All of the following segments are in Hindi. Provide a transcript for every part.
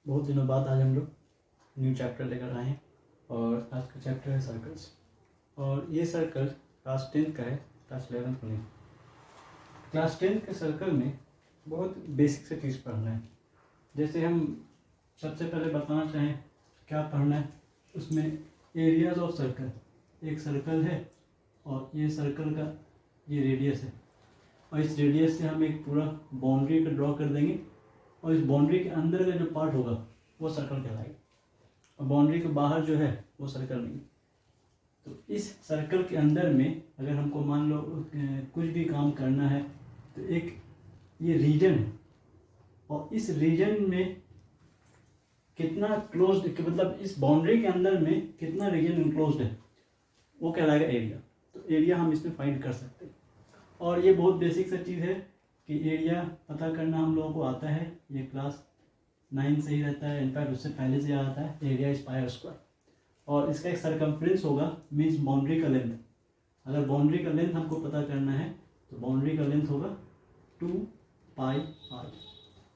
बहुत दिनों बाद आज हम लोग न्यू चैप्टर लेकर आए हैं और आज का चैप्टर है सर्कल्स। और ये सर्कल क्लास 10 का है, क्लास 11 को नहीं। क्लास 10 के सर्कल में बहुत बेसिक से चीज़ पढ़ना है। जैसे हम सबसे पहले बताना चाहें क्या पढ़ना है, उसमें एरियाज ऑफ सर्कल। एक सर्कल है और ये सर्कल का ये रेडियस है और इस रेडियस से हम एक पूरा बाउंड्री को ड्रॉ कर देंगे और इस बाउंड्री के अंदर का जो पार्ट होगा वो सर्कल कहलाएगा और बाउंड्री के बाहर जो है वो सर्कल नहीं। तो इस सर्कल के अंदर में अगर हमको मान लो कुछ भी काम करना है तो एक ये रीजन है और इस रीजन में कितना क्लोज्ड, मतलब इस बाउंड्री के अंदर में कितना रीजन इनक्लोज्ड है वो कहलाएगा एरिया। तो एरिया हम इसमें फाइंड कर सकते हैं और ये बहुत बेसिक सा चीज़ है कि एरिया पता करना हम लोगों को आता है। ये क्लास 9 से ही रहता है, इनफैक्ट उससे पहले से आता है। एरिया इज पाई स्क्वायर और इसका एक सरकमफ्रेंस होगा, मीन्स बाउंड्री का लेंथ। अगर बाउंड्री का लेंथ हमको पता करना है तो बाउंड्री का लेंथ होगा 2 पाई आर।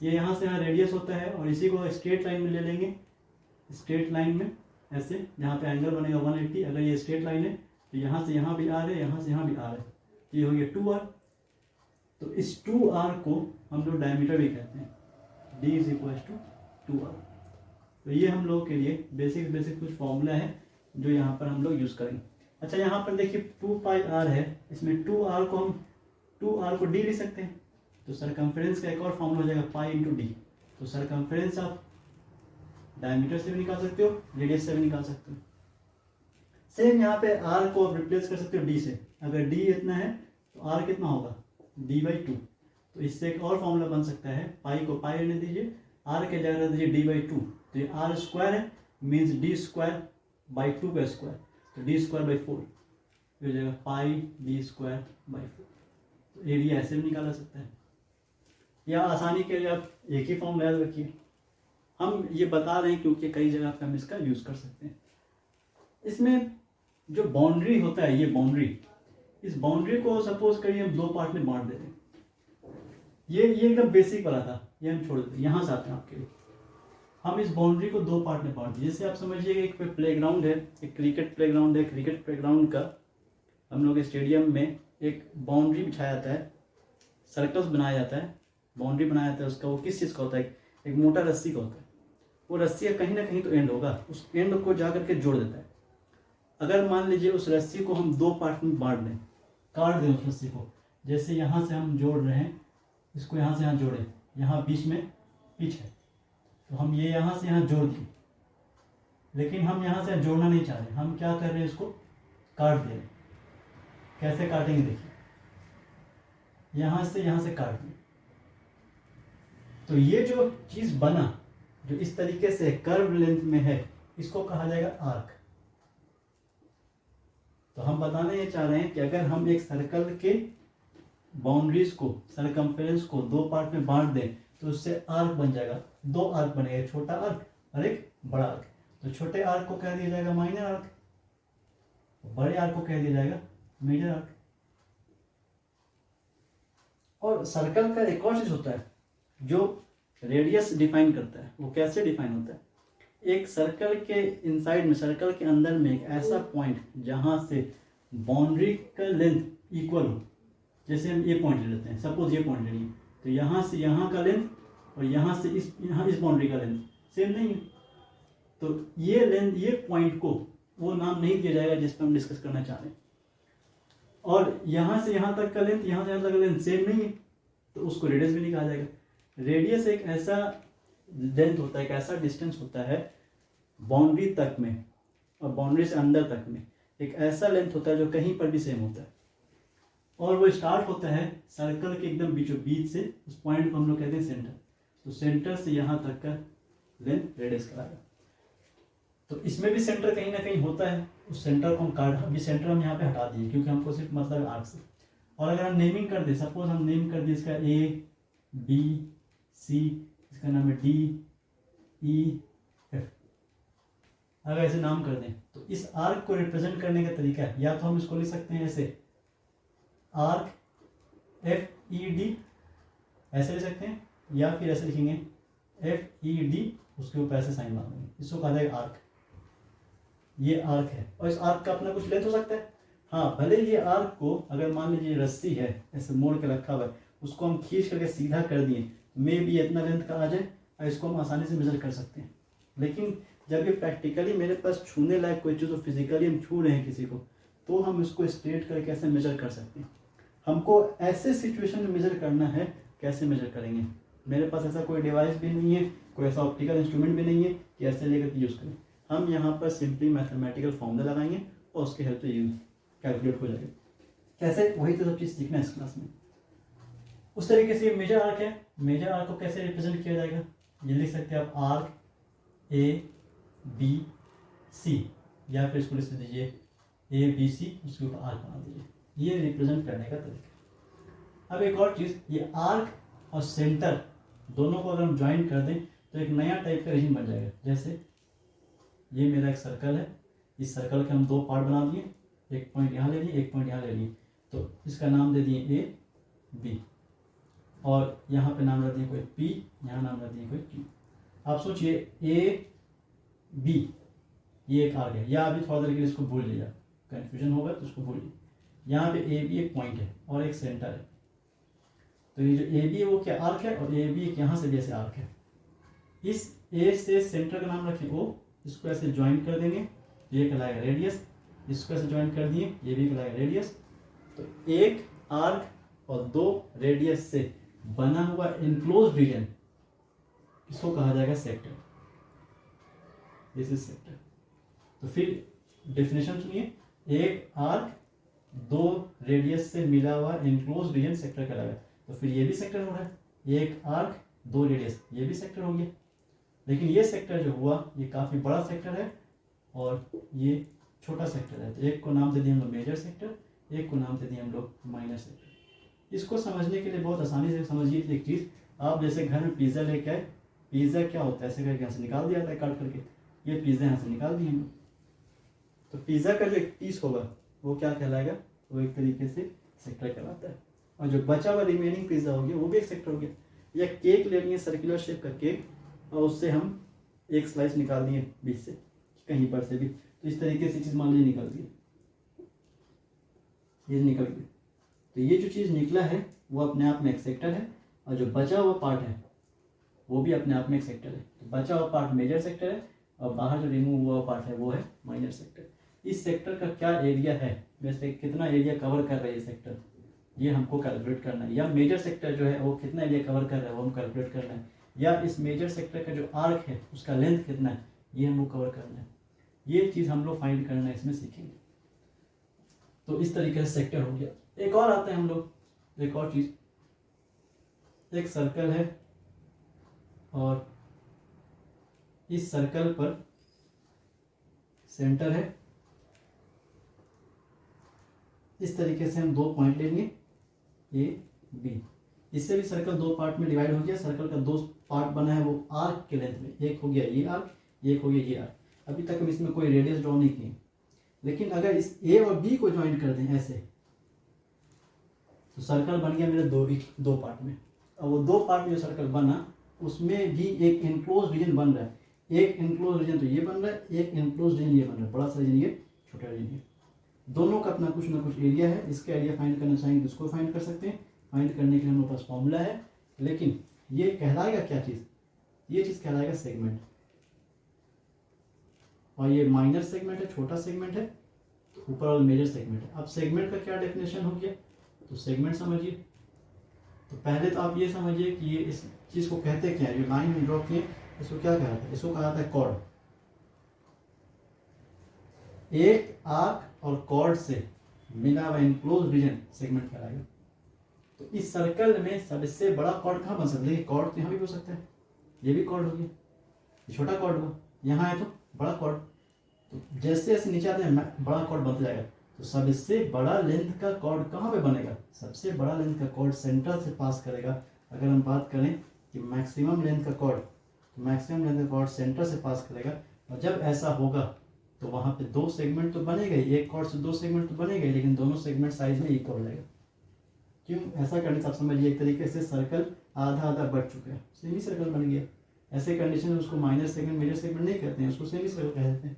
ये यहाँ से यहाँ रेडियस होता है और इसी को स्ट्रेट लाइन में ले लेंगे। स्ट्रेट लाइन में ऐसे जहाँ पे एंगल बनेगा 180, अगर ये स्ट्रेट लाइन है तो यहाँ से यहाँ भी आर है, यहाँ से यहाँ भी आर है, ये हो गया 2r। तो इस 2r को हम लोग डायमीटर भी कहते हैं, d is equal to 2r। तो ये हम लोग के लिए बेसिक कुछ फॉर्मूला है जो यहाँ पर हम लोग यूज़ करेंगे। अच्छा, यहाँ पर देखिए 2 पाई r है, इसमें 2r को हम 2r को d लिख सकते हैं। तो सरकमफ्रेंस का एक और फॉर्मूला हो जाएगा पाई इंटू डी। तो सरकमफ्रेंस आप डायमीटर से भी निकाल सकते हो, रेडियस से भी निकाल सकते हो। सेम यहाँ पे r को आप रिप्लेस कर सकते हो d से। अगर d इतना है तो r कितना होगा, d/2। तो इससे एक और फॉर्मूला बन सकता है, पाई को पाई रहने दीजिए, r के जगह रख दीजिए d/2। तो ये r स्क्वायर है, मीन्स d²/2 का स्क्वायर, तो d²/4 हो जाएगा पाई d²/4। तो एरिया ऐसे भी निकाला सकता है, या आसानी के लिए आप एक ही फॉर्मूला याद रखिए। हम ये बता रहे हैं क्योंकि कई जगह पे हम इसका यूज़ कर सकते हैं। इसमें जो बाउंड्री होता है, ये बाउंड्री, इस बाउंड्री को सपोज करिए हम 2 पार्ट में बांट देते हैं। ये एकदम बेसिक वाला था, ये हम छोड़ देते हैं। यहाँ से आते हैं आपके लिए, हम इस बाउंड्री को 2 पार्ट में बांट दिए। जैसे आप समझिए एक प्लेग्राउंड है, एक क्रिकेट प्लेग्राउंड है। क्रिकेट प्लेग्राउंड का हम लोग स्टेडियम में एक बाउंड्री बिछाया जाता है, सर्कल्स बनाया जाता है, बाउंड्री बनाया जाता है उसका। वो किस चीज़ का होता है, एक मोटा रस्सी का होता है। वो रस्सी का कहीं ना कहीं तो एंड होगा, उस एंड को जा करके जोड़ देता है। अगर मान लीजिए उस रस्सी को हम 2 पार्ट में बांट दें, काट दें उस रस्सी को, जैसे यहाँ से हम जोड़ रहे हैं, इसको यहाँ से यहाँ जोड़े, यहाँ बीच में पिच है तो हम ये यहाँ से यहाँ जोड़ दिए, लेकिन हम यहाँ से जोड़ना नहीं चाह रहे, हम क्या कर रहे हैं, इसको काट दे रहे हैं। कैसे काटेंगे देखिए, यहाँ से काट दिए। तो ये जो चीज़ बना, जो इस तरीके से कर्व लेंथ में है, इसको कहा जाएगा आर्क। तो हम बताने ये चाह रहे हैं कि अगर हम एक सर्कल के बाउंड्रीज को, सरकमफ्रेंस को 2 पार्ट में बांट दें तो उससे आर्क बन जाएगा। 2 आर्क बनेगा, एक छोटा आर्क और एक बड़ा आर्क। तो छोटे आर्क को कह दिया जाएगा माइनर आर्क, बड़े आर्क को कह दिया जाएगा मेजर आर्क। और सर्कल का एक और चीज होता है जो रेडियस डिफाइन करता है। वो कैसे डिफाइन होता है, एक सर्कल के इनसाइड में, सर्कल के अंदर में एक ऐसा पॉइंट जहां से बाउंड्री का लेंथ इक्वल हो। जैसे हम ये पॉइंट ले लेते हैं, सपोज ये पॉइंट ले लिए, तो यहाँ से यहाँ का लेंथ और यहाँ से इस बाउंड्री का लेंथ सेम नहीं है। तो ये लेंथ, ये पॉइंट को वो नाम नहीं दिया जाएगा जिस पर हम डिस्कस करना चाह रहे हैं। और यहाँ से यहाँ तक का लेंथ, यहाँ से यहाँ तक का लेंथ सेम नहीं है, तो उसको रेडियस भी नहीं कहा जाएगा। रेडियस एक ऐसा लेंथ होता है, एक ऐसा डिस्टेंस होता है बाउंड्री तक में और बाउंड्री से अंदर तक में, एक ऐसा लेंथ होता है जो कहीं पर भी सेम होता है। और वो स्टार्ट होता है सर्कल के एकदम बीचों बीच से, उस पॉइंट को हम लोग कहते हैं सेंटर। तो सेंटर से यहाँ तक का लेंथ रेडियस कराएगा। तो इसमें भी सेंटर कहीं ना कहीं होता है, उस सेंटर को हम काट, अभी सेंटर हम यहाँ पे हटा दिए क्योंकि हमको सिर्फ मतलब आर्क से। और अगर हम नेमिंग कर दें, सपोज हम नेम कर दें इसका A-B-C, इसका नाम है D-E-F, अगर ऐसे नाम कर दें तो इस आर्क को रिप्रेजेंट करने का तरीका है, या तो हम इसको लिख सकते हैं ऐसे आर्क FED, ऐसे लिख सकते हैं, या फिर ऐसे लिखेंगे FED, उसके ऊपर ऐसे साइन मार देंगे, इसको कहा जाएगा आर्क। ये आर्क है और इस आर्क का अपना कुछ लेंथ हो सकता है। हाँ, भले ये आर्क को अगर मान लीजिए रस्सी है ऐसे मोड़ के रखा हुआ है, उसको हम खींच करके सीधा कर दिए, मे भी इतना लेंथ का आ जाए और इसको हम आसानी से मेजर कर सकते हैं। लेकिन जब ये प्रैक्टिकली मेरे पास छूने लायक कोई चीज़ हो, फिजिकली हम छू रहे हैं किसी को, तो हम इसको स्ट्रेट करके कैसे मेजर कर सकते हैं। हमको ऐसे सिचुएशन में मेजर करना है, कैसे मेजर करेंगे। मेरे पास ऐसा कोई डिवाइस भी नहीं है, कोई ऐसा ऑप्टिकल इंस्ट्रूमेंट भी नहीं है कि ऐसे लेकर यूज़ करें। हम यहाँ पर सिंपली मैथमेटिकल फॉर्मूला लगाएंगे और उसके हेल्प से यूज कैलकुलेट हो जाएगा। कैसे, वही तो सब चीज़ सीखना है इस क्लास में। उस तरीके से मेजर आर्क है, मेजर आर्क को कैसे रिप्रेजेंट किया जाएगा, ये लिख सकते हैं आप आर्क ABC, या फिर इसको लिख दीजिए ABC, उसके ऊपर आर्क बना दीजिए। ये रिप्रेजेंट करने का तरीका। अब एक और चीज़, ये आर्क और सेंटर दोनों को अगर हम ज्वाइन कर दें तो एक नया टाइप का रीजन बन जाएगा। जैसे ये मेरा एक सर्कल है, इस सर्कल के हम दो पार्ट बना दिए, एक पॉइंट यहाँ ले लिए, एक पॉइंट यहाँ ले लिए, तो इसका नाम दे दिए AB, और यहाँ पे नाम रख दिए कोई P, यहाँ नाम रख दिए कोई Q। आप सोचिए AB, ये एक आर्क है, या अभी थोड़ा देर के लिए इसको भूल लीजिए, कन्फ्यूजन होगा तो इसको भूलिए। यहाँ पे AB एक पॉइंट है और एक सेंटर है, तो ये जो AB है वो क्या आर्क है, और AB एक यहाँ से भी ऐसे आर्क है। इस A से सेंटर का नाम रखें O, इसको ऐसे ज्वाइन कर देंगे, ये कहलाएगा रेडियस, इसको ऐसे ज्वाइन कर दिए, ये भी कहलाएगा रेडियस। तो एक आर्क और दो रेडियस से बना हुआ इनक्लोज रीजन, इसको कहा जाएगा सेक्टर। This is sector. तो फिर डेफिनेशन सुनिए, एक आर्क दो रेडियस से मिला हुआ इनक्लोज रीजन सेक्टर कहलाएगा। तो फिर ये भी सेक्टर हो रहा है, एक आर्क दो रेडियस, ये भी सेक्टर हो गया। लेकिन ये सेक्टर जो हुआ ये काफ़ी बड़ा सेक्टर है और ये छोटा सेक्टर है, तो एक को नाम दे दिए हम लोग मेजर सेक्टर, एक को नाम दे दिए हम लोग माइनर सेक्टर। इसको समझने के लिए बहुत आसानी से समझिए एक चीज़, आप जैसे घर में पिज़्ज़ा लेके आए, पिज़्ज़ा क्या होता है, ऐसे करके यहाँ से निकाल दिया जाता है काट करके, ये पिज़्ज़ा यहाँ से निकाल दिए हम लोग, तो पिज़्ज़ा का जो एक पीस होगा वो क्या कहलाएगा, वो एक तरीके से सेक्टर कहलाता है। और जो बचा हुआ रिमेनिंग पिज़्ज़ा हो गया वो भी एक सेक्टर हो गया। या केक ले लिए, सर्कुलर शेप का केक, और उससे हम एक स्लाइस निकाल दिए बीच से कहीं पर से भी, तो इस तरीके से चीज़ मान लीजिए निकल गई, ये निकल गई। तो ये जो चीज़ निकला है वो अपने आप में एक सेक्टर है, और जो बचा हुआ पार्ट है वो भी अपने आप में एक सेक्टर है। तो बचा हुआ पार्ट मेजर सेक्टर है और बाहर जो रिमूव हुआ पार्ट है वो है माइनर सेक्टर। इस सेक्टर का क्या एरिया है, वैसे कितना एरिया कवर कर रहा है ये सेक्टर, ये हमको कैलकुलेट करना है। या मेजर सेक्टर जो है वो कितना एरिया कवर कर रहा है वो हम कैलकुलेट करना है। या इस मेजर सेक्टर का जो आर्क है उसका लेंथ कितना है ये हमको कवर करना है। ये चीज़ हम लोग फाइंड करना है, इसमें सीखेंगे। तो इस तरीके से सेक्टर हो गया। एक और आता है हम लोग, एक और चीज़, एक सर्कल है और इस सर्कल पर सेंटर है, इस तरीके से हम दो पॉइंट लेंगे A B, इससे भी सर्कल दो पार्ट में डिवाइड हो गया। सर्कल का दो पार्ट बना है वो आर्क के लेंथ में, एक हो गया ये आर्क, एक हो गया ये आर्क। अभी तक हम इसमें कोई रेडियस ड्रॉ नहीं किए, लेकिन अगर इस A और B को ज्वाइन कर दें ऐसे, तो सर्कल बन गया मेरे दो पार्ट में। और वो दो पार्ट में जो सर्कल बना उसमें भी एक इनक्लोज रीजन बन रहा है। एक इनक्लोज रीजन तो ये बन रहा है, एक इनक्लोज रीजन ये बन रहा है, बड़ा सा रीजन ये, छोटा रीजन ये। दोनों का अपना कुछ ना कुछ एरिया है। इसका एरिया फाइंड करना चाहेंगे तो इसको फाइंड कर सकते हैं। फाइंड करने के लिए हमारे पास फॉर्मूला है, लेकिन ये कहलाएगा क्या चीज़, ये चीज़ कहलाएगा सेगमेंट। और ये माइनर सेगमेंट है, छोटा सेगमेंट है, तो ऊपर वाला मेजर सेगमेंट है। अब सेगमेंट का क्या डेफिनेशन हो गया, तो सेगमेंट समझिए। तो पहले तो आप ये समझिए कि ये इस चीज़ को कहते क्या है, जो लाइन में ड्रॉ किए इसको क्या कहता है, इसको कहा था कॉर्ड। एक आर्क और कॉर्ड से मिला हुआ इनक्लोज रीजन सेगमेंट कहलाएगा। तो इस सर्कल में सबसे बड़ा कॉर्ड कहाँ बन सकता है, कॉर्ड तो यहाँ भी हो सकता है, ये भी कॉर्ड हो गया, ये छोटा कॉर्ड हुआ, यहाँ है तो बड़ा कॉर्ड। तो जैसे जैसे नीचे आते हैं बड़ा कॉर्ड बनता जाएगा। तो सबसे बड़ा लेंथ का कॉर्ड कहाँ पे बनेगा, सबसे बड़ा लेंथ का कॉर्ड सेंटर से पास करेगा। अगर हम बात करें कि मैक्सिमम लेंथ का कॉर्ड, तो मैक्सिमम लेंथ का कॉर्ड सेंटर से पास करेगा। और जब ऐसा होगा तो वहाँ पे दो सेगमेंट तो बनेगा ही, एक कॉर्ड से दो सेगमेंट तो बनेगा ही, लेकिन दोनों सेगमेंट साइज में इक्वल हो जाएगा। क्यों ऐसा करने से आप समझिए, एक तरीके से सर्कल आधा आधा बढ़ चुका है, सेमी सर्कल बन गया। ऐसे कंडीशन में उसको माइनर सेगमेंट मेजर सेगमेंट नहीं कहते हैं, उसको सेमी सर्कल कहते हैं।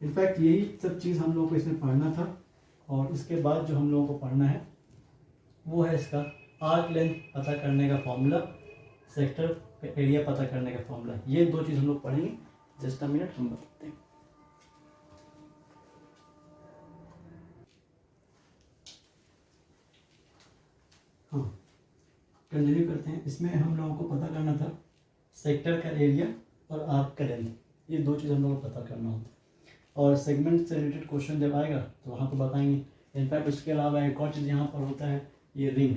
इनफैक्ट यही सब चीज़ हम लोग को इसमें पढ़ना था। और इसके बाद जो हम लोगों को पढ़ना है वो है इसका आर्क लेंथ पता करने का फॉर्मूला, सेक्टर का एरिया पता करने का फॉर्मूला। ये दो चीज़ हम लोग पढ़ेंगे। जस्ट अ मिनट, हम बताते हैं। हाँ, कंटिन्यू करते हैं। इसमें हम लोगों को पता करना था सेक्टर का एरिया और आर्क का लेंथ, ये दो चीज़ हम लोगों को पता करना होता है। और सेगमेंट से रिलेटेड क्वेश्चन जब आएगा तो वहाँ पर बताएंगे। इनफैक्ट उसके अलावा एक और चीज़ यहाँ पर होता है, ये रिंग,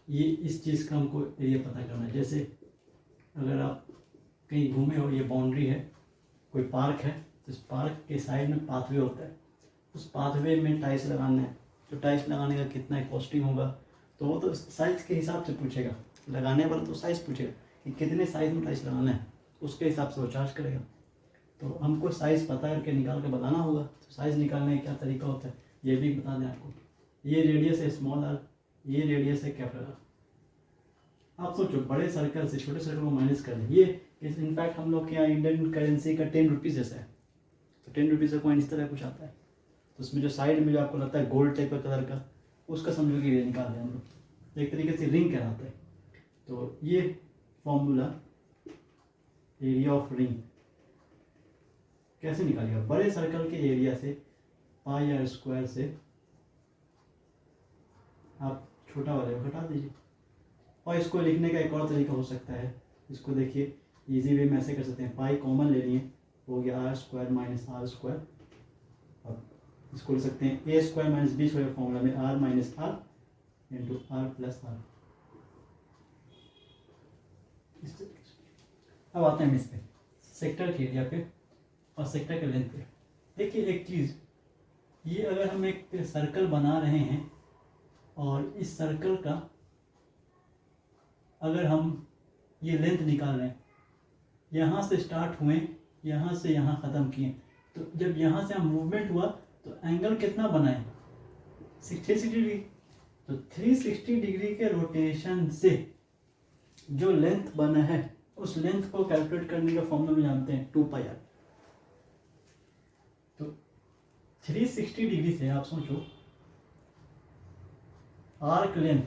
ये इस चीज़ का हमको एरिया पता करना है। जैसे अगर आप कहीं घूमे हो, ये बाउंड्री है, कोई पार्क है, तो इस पार्क के साइड में पाथवे होता है, उस पाथवे में टाइल्स लगाना है। तो टाइल्स लगाने का कितना कॉस्टिंग होगा, तो वो तो साइज़ के हिसाब से पूछेगा, लगाने वाला तो साइज़ पूछेगा कि कितने साइज़ में टाइल्स लगाना है, उसके हिसाब से वो चार्ज करेगा। तो हमको साइज़ पता करके निकाल के बताना होगा। तो साइज़ निकालने का क्या तरीका होता है ये भी बता दें आपको। ये रेडियस है स्मॉल आर, ये रेडियस है कैपिटल आर। आप सोचो, बड़े सर्कल से छोटे सर्कल को माइनस कर लें। ये इनफैक्ट हम लोग के यहाँ इंडियन करेंसी का 10 रुपीज़ जैसा है। तो 10 रुपीज़ का कॉइन इस तरह कुछ आता है, तो उसमें जो साइड में जो आपको लगता है गोल्ड टाइप का कलर का, उसका समझो कि ये निकाल दें हम लोग। एक तरीके से रिंग कहलाता है। तो ये फॉर्मूला एरिया ऑफ रिंग कैसे निकालेगा, बड़े सर्कल के एरिया से पाई आर स्क्वायर से आप छोटा वाले को घटा दीजिए। और इसको लिखने का एक और तरीका हो सकता है, इसको देखिए इजी वे में ऐसे कर सकते हैं, पाई कॉमन ले लिए, हो गया R square minus R square. अब इसको ले सकते हैं A square minus B square formula में R minus R into R plus R. अब आते हैं इस पे सेक्टर के एरिया पे और सेक्टर के लेंथ पे। देखिए एक चीज़, ये अगर हम एक सर्कल बना रहे हैं और इस सर्कल का अगर हम ये लेंथ निकाल रहे हैं, यहाँ से स्टार्ट हुए, यहाँ से यहाँ ख़त्म किए, तो जब यहाँ से हम मूवमेंट हुआ तो एंगल कितना बनाए 360 डिग्री। तो 360 डिग्री के रोटेशन से जो लेंथ बना है उस लेंथ को कैलकुलेट करने का फॉर्मूला में जानते हैं 2πr। तो 360 डिग्री से आप सोचो arc length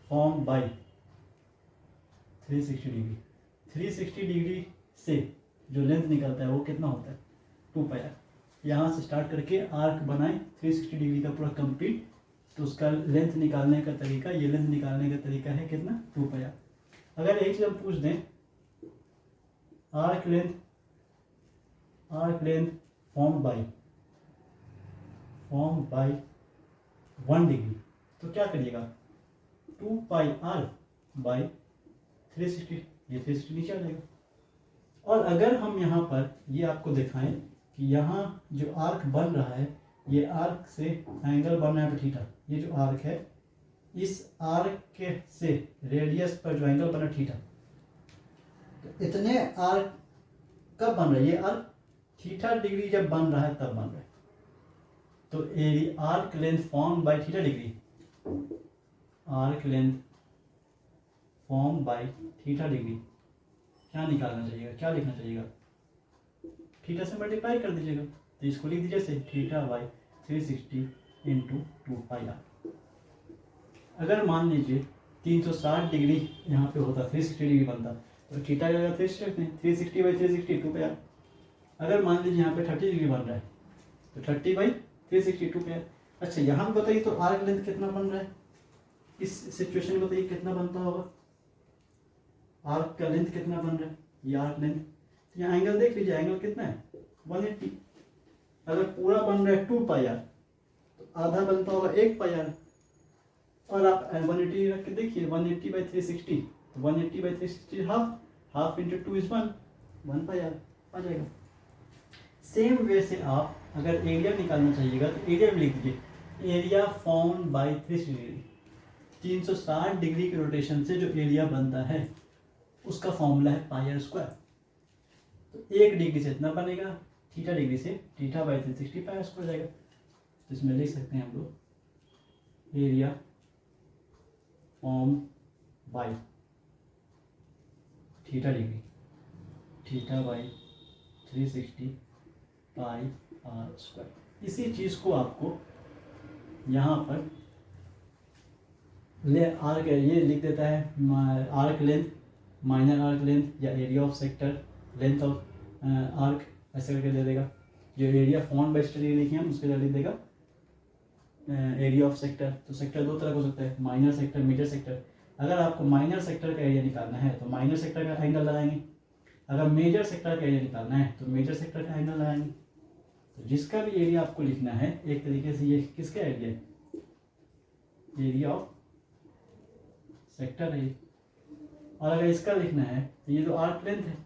form by 360 degree. 360 degree से जो लेंथ निकलता है वो कितना होता है 2πr। यहाँ से स्टार्ट करके आर्क बनाए 360 डिग्री का पूरा कंप्लीट, तो उसका लेंथ निकालने का तरीका, ये लेंथ निकालने का तरीका है कितना 2πr। अगर एक चीज हम पूछ दें, arc length form by 1 degree, तो क्या करिएगा 2πr बाय 360, ये 360 नीचे आ जाएगा। और अगर हम यहाँ पर ये आपको दिखाएं कि यहाँ जो आर्क बन रहा है, ये आर्क से एंगल बन रहा है थीटा, ये जो आर्क है इस आर्क के से रेडियस पर जो एंगल बना थीटा, तो इतने आर्क कब बन रहा है, ये आर्क थीटा डिग्री जब बन रहा है तब बन रहा है। तो arc length form by theta degree, arc length form by theta degree क्या निकालना चाहिएगा, क्या लिखना चाहिएगा, थीटा से मल्टीप्लाई कर दीजिएगा। तो इसको लिख दीजिए से थीटा बाई 360 इंटू 2πr। अगर मान लीजिए 360 डिग्री यहाँ पे होता, 360 डिग्री बनता, तो थीटा का 360 रखते हैं, 360 बाई 360 2πr। अगर मान लीजिए यहाँ पे 30 डिग्री बन रहा है तो 30 बाई 360 2πr। अच्छा यहाँ पे बताइए तो आर्क लेंथ कितना बन रहा है, इस सिचुएशन में बताइए कितना बनता होगा, आर्क का लेंथ कितना बन रहा है, ये आर्क लेंथ। तो यहाँ एंगल देख लीजिए, एंगल कितना है 180। अगर पूरा बन रहा है 2πr तो आधा बनता होगा 1πr। और आप 180 रख के देखिए, 180 बाई 360, तो 180 by 360 half into 2 is 1πr आ जाएगा। सेम वे से आप अगर एरिया निकालना चाहिएगा तो एरिया में लिख दीजिए area form by 360 degree. 360 degree के रोटेशन से जो एरिया बनता है उसका फॉर्मूला है πr स्क्वायर। तो 1 डिग्री से इतना बनेगा, थीटा डिग्री से थीटा बाई 360 पाई स्क्वायर हो जाएगा। तो इसमें लिख सकते हैं हम लोग area form by theta degree, theta by 360 pi r square. इसी चीज़ को आपको यहाँ पर ले आर्क ये लिख देता है arc length, minor arc length या area of sector, length of arc ऐसे करके दे देगा। जो एरिया फॉर्म बाई स्टडी लिखे हैं उसके लिए लिख देगा एरिया ऑफ सेक्टर। तो सेक्टर दो तरह का हो सकता है, माइनर सेक्टर, मेजर सेक्टर। अगर आपको माइनर सेक्टर का एरिया निकालना है तो माइनर सेक्टर का एंगल लगाएंगे, अगर मेजर सेक्टर का एरिया निकालना है तो मेजर सेक्टर का एंगल लगाएंगे। तो जिसका भी एरिया आपको लिखना है एक तरीके से ये किसका एरिया है, एरिया ऑफ सेक्टर है। और अगर इसका लिखना है तो ये तो आर्क लेंथ है,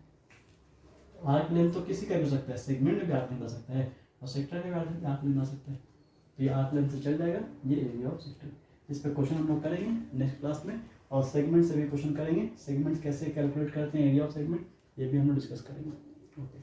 आर्क लेंथ तो किसी का भी हो सकता है, सेगमेंट में भी आर्क लेंथ आ सकता है और सेक्टर में भी आर्क लेंथ आ सकता है। तो ये आर्क लेंथ से चल जाएगा, ये एरिया ऑफ सेक्टर। इस पर क्वेश्चन हम लोग करेंगे नेक्स्ट क्लास में, और सेगमेंट से भी क्वेश्चन करेंगे, सेगमेंट कैसे कैलकुलेट करते हैं एरिया ऑफ सेगमेंट ये भी हम लोग डिस्कस करेंगे। ओके।